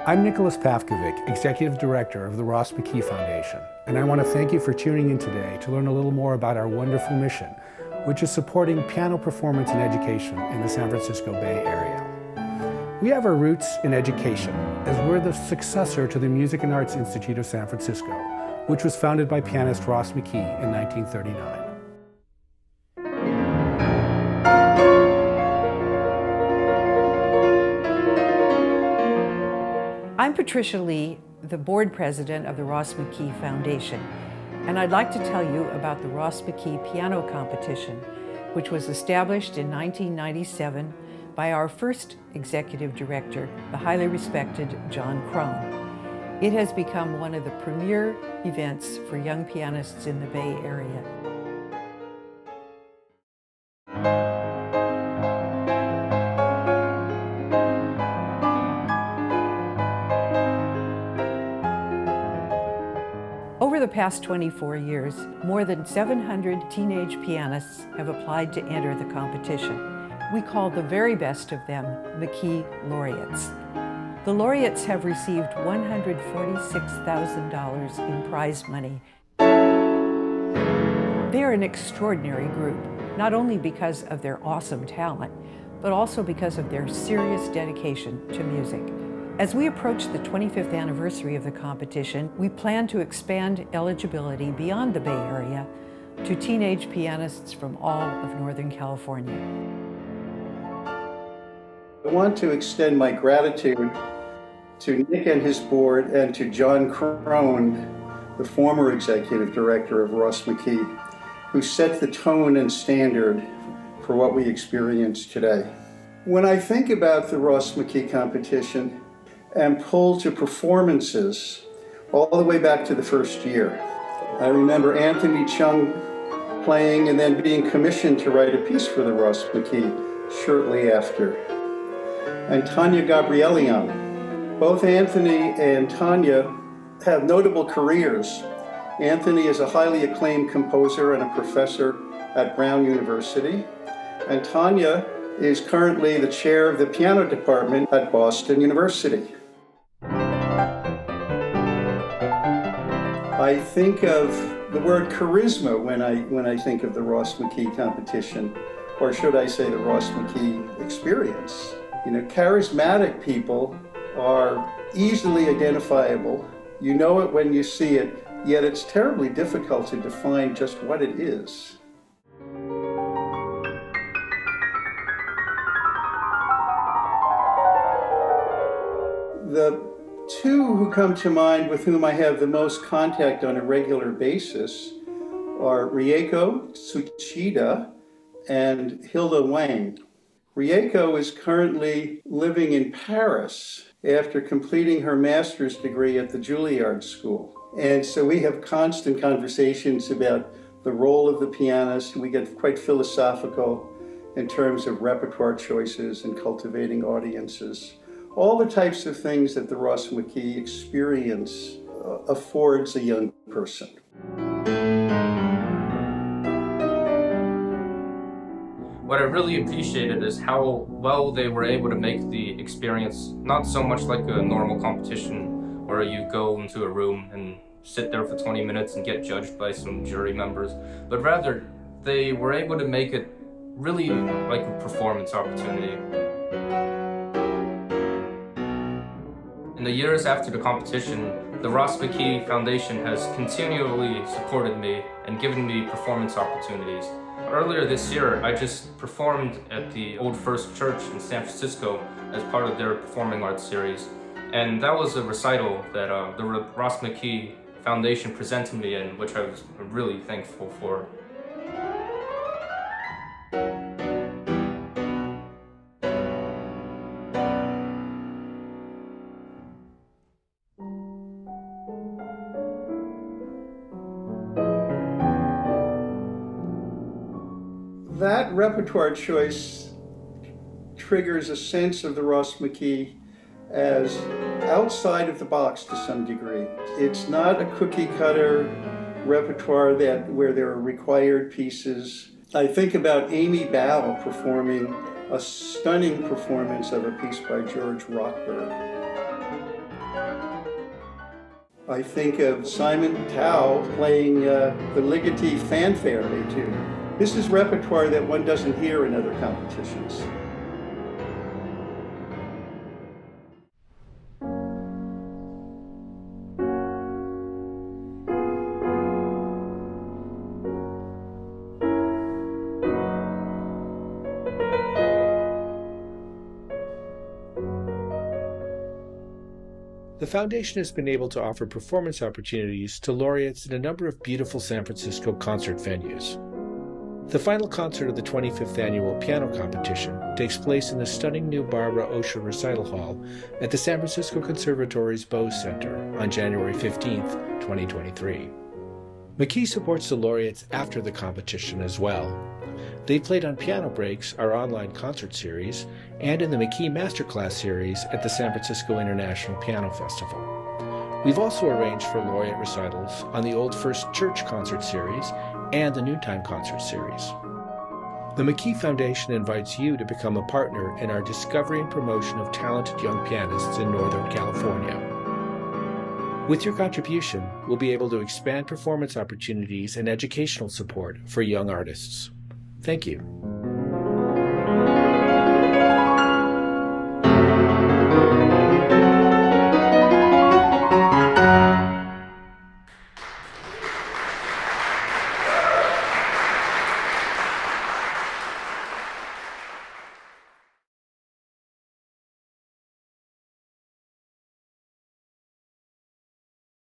I'm Nicholas Pavkovic, Executive Director of the Ross McKee Foundation, and I want to thank you for tuning in today to learn a little more about our wonderful mission, which is supporting piano performance and education in the San Francisco Bay Area. We have our roots in education, as we're the successor to the Music and Arts Institute of San Francisco, which was founded by pianist Ross McKee in 1939. I'm Patricia Lee, the board president of the Ross McKee Foundation, and I'd like to tell you about the Ross McKee Piano Competition, which was established in 1997 by our first executive director, the highly respected John Cron. It has become one of the premier events for young pianists in the Bay Area. Over the past 24 years, more than 700 teenage pianists have applied to enter the competition. We call the very best of them McKee Laureates. The Laureates have received $146,000 in prize money. They are an extraordinary group, not only because of their awesome talent, but also because of their serious dedication to music. As we approach the 25th anniversary of the competition, we plan to expand eligibility beyond the Bay Area to teenage pianists from all of Northern California. I want to extend my gratitude to Nick and his board and to John Cron, the former executive director of Ross McKee, who set the tone and standard for what we experience today. When I think about the Ross McKee competition, and pulled to performances all the way back to the first year. I remember Anthony Chung playing and then being commissioned to write a piece for the Ross McKee shortly after. And Tanya Gabrielian. Both Anthony and Tanya have notable careers. Anthony is a highly acclaimed composer and a professor at Brown University. And Tanya is currently the chair of the piano department at Boston University. I think of the word charisma when I think of the Ross McKee competition, or should I say the Ross McKee experience. You know, charismatic people are easily identifiable. You know it when you see it, yet it's terribly difficult to define just what it is. The two who come to mind with whom I have the most contact on a regular basis are Rieko Tsuchida and Hilda Wang. Rieko is currently living in Paris after completing her master's degree at the Juilliard School. And so we have constant conversations about the role of the pianist. We get quite philosophical in terms of repertoire choices and cultivating audiences. All the types of things that the Ross McKee experience affords a young person. What I really appreciated is how well they were able to make the experience not so much like a normal competition where you go into a room and sit there for 20 minutes and get judged by some jury members, but rather they were able to make it really like a performance opportunity. In the years after the competition, the Ross McKee Foundation has continually supported me and given me performance opportunities. Earlier this year, I just performed at the Old First Church in San Francisco as part of their performing arts series. And that was a recital that the Ross McKee Foundation presented me in, which I was really thankful for. That repertoire choice triggers a sense of the Ross McKee as outside of the box to some degree. It's not a cookie cutter repertoire where there are required pieces. I think about Amy Ball performing a stunning performance of a piece by George Rochberg. I think of Simon Tao playing the Ligeti Fanfare Etude. This is repertoire that one doesn't hear in other competitions. The foundation has been able to offer performance opportunities to laureates in a number of beautiful San Francisco concert venues. The final concert of the 25th Annual Piano Competition takes place in the stunning new Barbara Osher Recital Hall at the San Francisco Conservatory's Bose Center on January 15, 2023. McKee supports the laureates after the competition as well. They played on Piano Breaks, our online concert series, and in the McKee Masterclass series at the San Francisco International Piano Festival. We've also arranged for laureate recitals on the Old First Church concert series and the Noontime concert series. The McKee Foundation invites you to become a partner in our discovery and promotion of talented young pianists in Northern California. With your contribution, we'll be able to expand performance opportunities and educational support for young artists. Thank you.